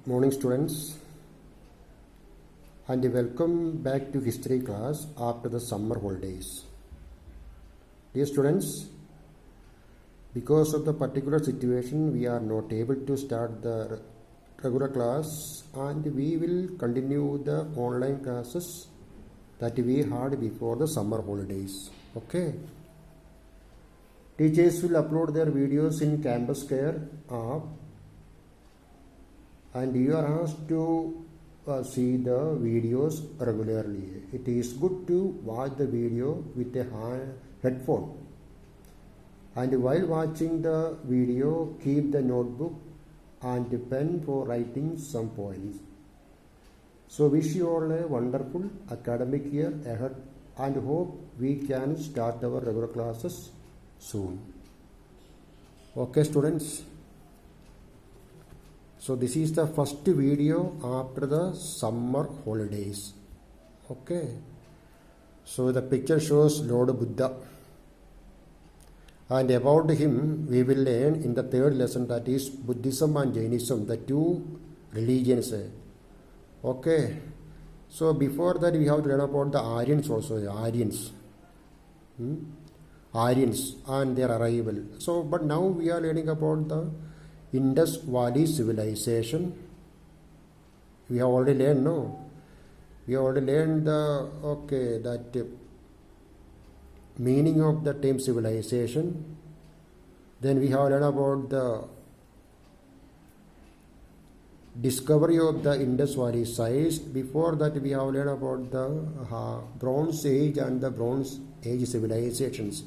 Morning students, and welcome back to history class after the summer holidays. Dear students, because of the particular situation we are not able to start the regular class, and we will continue the online classes that we had before the summer holidays. Okay. Teachers will upload their videos in Campus Care app, and you are asked to see the videos regularly. It is good to watch the video with a headphone, and while watching the video keep the notebook and pen for writing some points. So wish you all a wonderful academic year ahead and hope we can start our regular classes soon. Okay students, so this is the first video after the summer holidays. Okay, so the picture shows Lord Buddha, and about him we will learn in the third lesson, that is Buddhism and Jainism, the two religions. Okay, so before that we have to learn about the Aryans also. Aryans and their arrival. So but now we are learning about the Indus Valley civilization. We have already learned, no? We have already learned that meaning of the term civilization. Then we have learned about the discovery of the Indus Valley sites. Before that we have learned about the Bronze Age and the Bronze Age civilizations.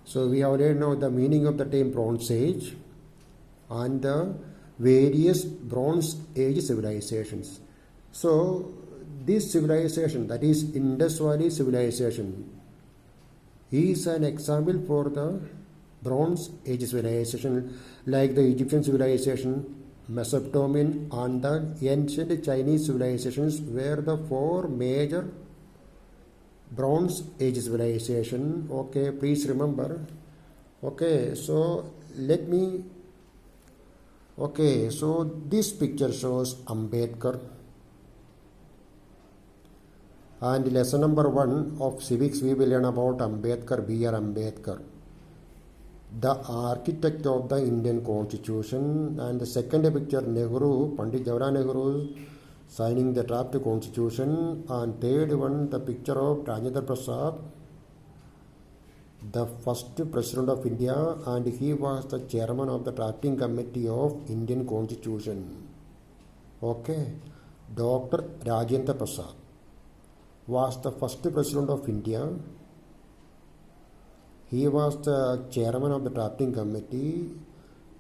So we have learned now the meaning of the term Bronze Age and the various Bronze Age civilizations. So this civilization, that is Indus Valley civilization, is an example for the Bronze Age civilization, like the Egyptian civilization, Mesopotamian and the ancient Chinese civilizations were the four major Bronze Age civilization. Okay, please remember. Okay, so so this picture shows Ambedkar, and lesson number 1 of civics we will learn about Ambedkar, B.R. Ambedkar, the architect of the Indian Constitution. And the second picture, Nehru, Pandit Jawaharlal Nehru signing the draft constitution. And third one, the picture of Rajendra Prasad, the first president of India, and he was the chairman of the drafting committee of Indian Constitution. Okay, Dr. Rajendra Prasad was the first president of India. He was the chairman of the drafting committee.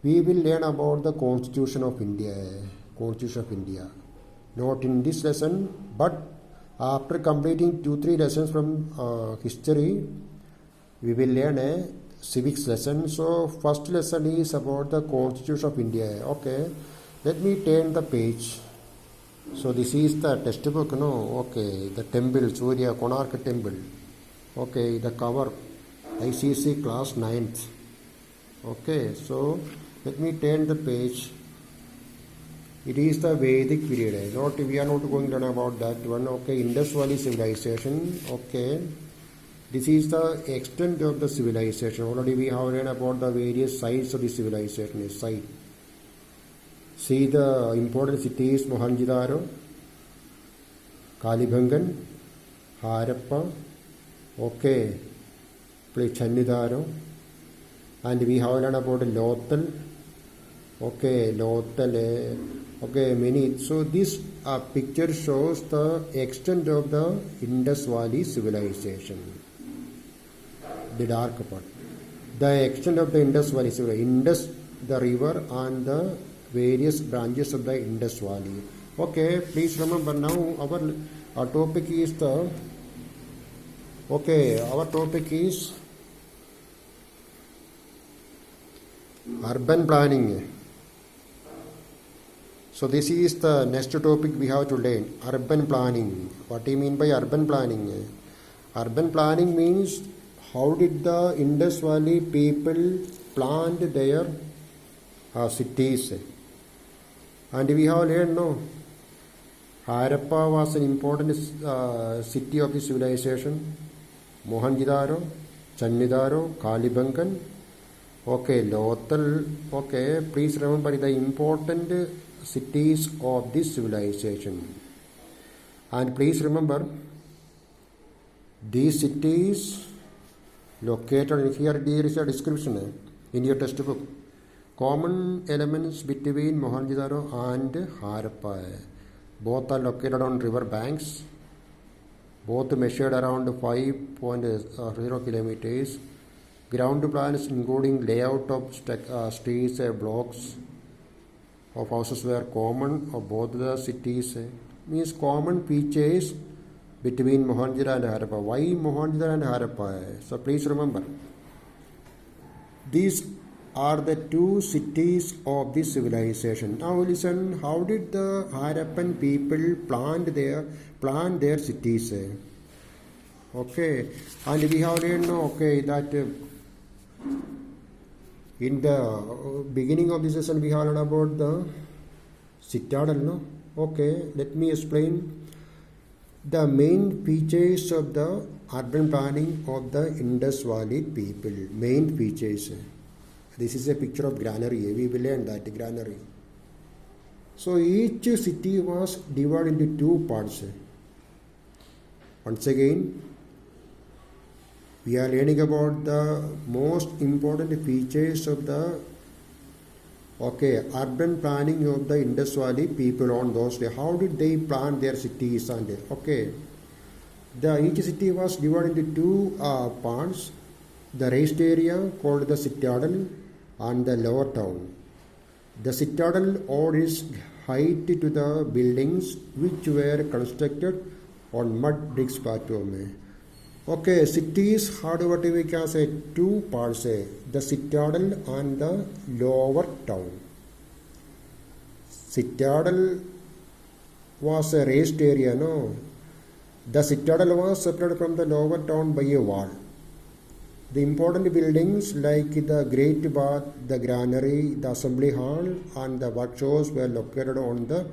We will learn about the Constitution of India. Not in this lesson, but after completing 2-3 lessons from history, we will learn a civics lesson. So first lesson is about the Constitution of India. Okay, let me turn the page. So this is the textbook, no? Okay, the temple, Surya Konark temple. Okay, the cover, ICC class 9th. Okay, so let me turn the page. It is the Vedic period. We are not going to learn about that one. Okay, Indus Valley civilization. Okay, this is the extent of the civilization. Already we have learned about the various sites of the civilization. See the important cities: Mohenjo-daro, Kalibangan, Harappa. Okay, Chanidaro, and we have learned about Lothal. Okay, Lothal. Okay, many. So this picture shows the extent of the Indus Valley civilization. The dark part, the extent of the Indus Valley civilization, Indus, the river, and the various branches of the Indus Valley. Okay, please remember now our topic is the. Okay, our topic is urban planning. So this is the next topic we have to learn, urban planning. What do you mean by urban planning? Urban planning means how did the Indus Valley people plant their cities And we have learned, no, Harappa was an important city of the civilization. Mohenjo-daro, Channidaro, Kalibangan. Okay, Lothal. Okay, please remember the important cities of this civilization. And please remember, these cities located here, there is a description in your textbook. Common elements between Mohenjo-daro and Harappa. Both are located on river banks. Both measured around 5.0 kilometers. Ground plans including layout of streets, blocks of houses were common of both the cities. Means common features between Mohenjo-daro and Harappa. Why Mohenjo-daro and Harappa? So please remember, these are the two cities of this civilization. Now listen, how did the Harappan people plan their cities? Okay, and we have learned, okay, that in the beginning of this session we have learned about the citadel, no? Okay, let me explain the main features of the urban planning of the Indus Valley people. Main features. This is a picture of granary. We will learn that granary. So each city was divided into two parts. Once again, we are learning about the most important features of the urban planning of the Indus Valley people on those days. How did they plan their cities? And each city was divided into two parts. The raised area called the citadel and the lower town. The citadel owed its height to the buildings which were constructed on mud bricks platform. Okay, cities had what we can say two parts, the citadel and the lower town. Citadel was a raised area, no? The citadel was separated from the lower town by a wall. The important buildings like the Great Bath, the Granary, the Assembly Hall and the workshops were located on the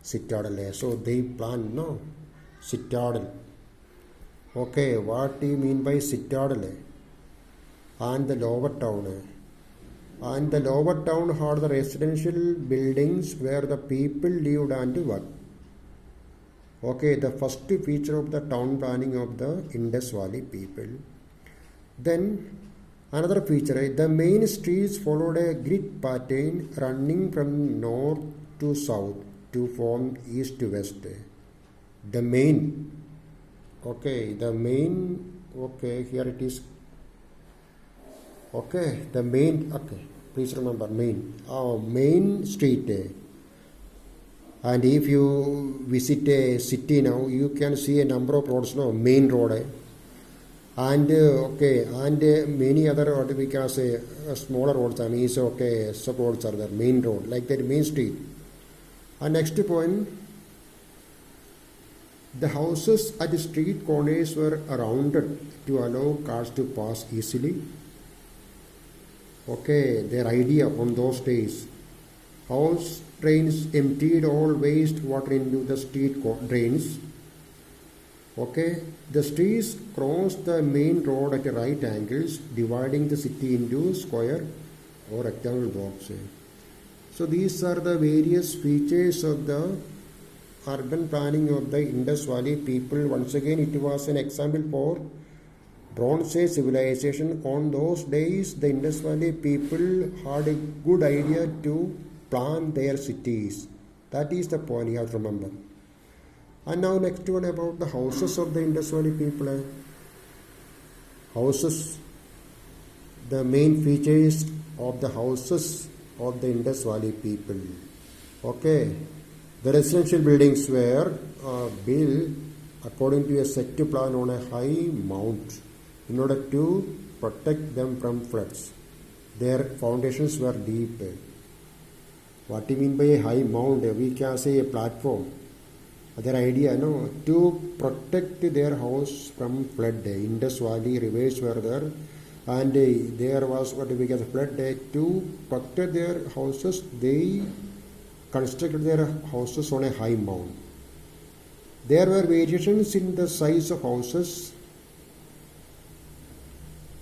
citadel. So they planned, no? Citadel. Okay, what do you mean by citadel? And the lower town. And the lower town had the residential buildings where the people lived and worked. Okay, the first feature of the town planning of the Indus Valley people. Then another feature, the main streets followed a grid pattern running from north to south to form east to west. The main, here it is. The main, please remember main street. And if you visit a city now, you can see a number of roads, no, main road. And many other, what we can say, smaller roads, sub roads are there, main road, like that main street. And next point, the houses at the street corners were rounded to allow cars to pass easily. Their idea on those days. House drains emptied all waste water into the street drains. The streets crossed the main road at right angles, dividing the city into square or rectangle blocks. So these are the various features of the urban planning of the Indus Valley people. Once again, it was an example for Bronze Age civilization. On those days, the Indus Valley people had a good idea to plan their cities. That is the point you have to remember. And now next one about the houses of the Indus Valley people. Houses, the main features of the houses of the Indus Valley people. The residential buildings were built according to a set plan on a high mount in order to protect them from floods. Their foundations were deep. What do you mean by a high mount? We can say a platform. Their idea, to protect their house from flood. Indus Valley rivers were there, and there was what we call flood. To protect their houses, they constructed their houses on a high mound. There were variations in the size of houses.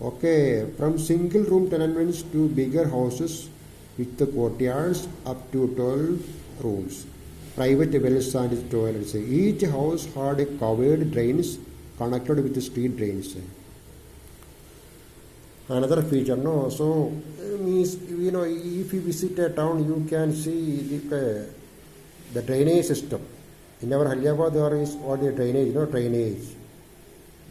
Okay, from single room tenements to bigger houses with the courtyards up to 12 rooms, private wells and toilets. Each house had a covered drains connected with the street drains. Another feature, no? So, means, if you visit a town, you can see the drainage system. In our Hyderabad, there is what a drainage, drainage.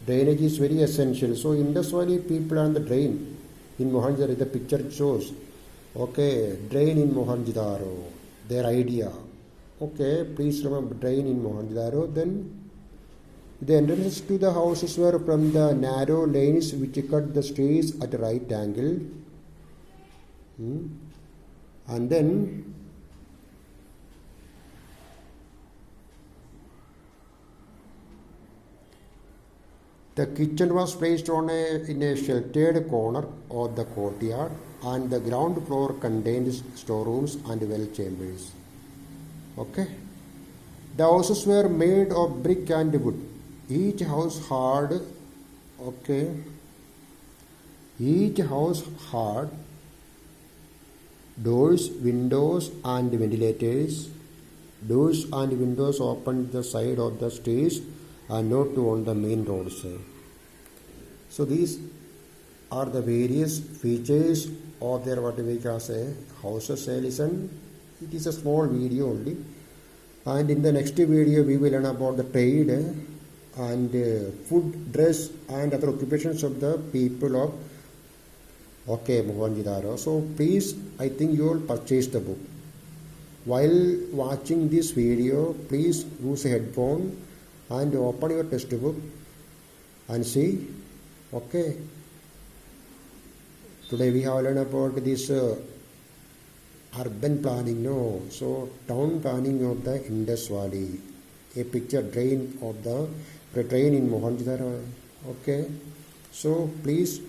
Drainage is very essential. So, Indus Valley people on the drain in Mohenjo-daro, the picture shows. Okay, drain in Mohenjo-daro, their idea. Okay, please remember drain in Mohenjo-daro. Then the entrances to the houses were from the narrow lanes which cut the streets at a right angle. And then the kitchen was placed in a sheltered corner of the courtyard, and the ground floor contained storerooms and well chambers. Okay. The houses were made of brick and wood. Each house had doors, windows and ventilators. Doors and windows opened the side of the streets and not on the main roads. So these are the various features of their what we can say houses. Listen, it is a small video only, and in the next video we will learn about the trade and food, dress and other occupations of the people of Mohenjo-daro. So please, I think you will purchase the book. While watching this video, please use a headphone and open your textbook and see. Okay. Today we have learned about this urban planning, so town planning of the Indus Valley. A picture drain of the train in Mohenjo-daro. Okay. So please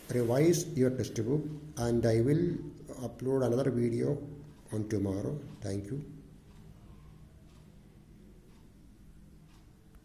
revise your textbook, and I will upload another video on tomorrow. Thank you.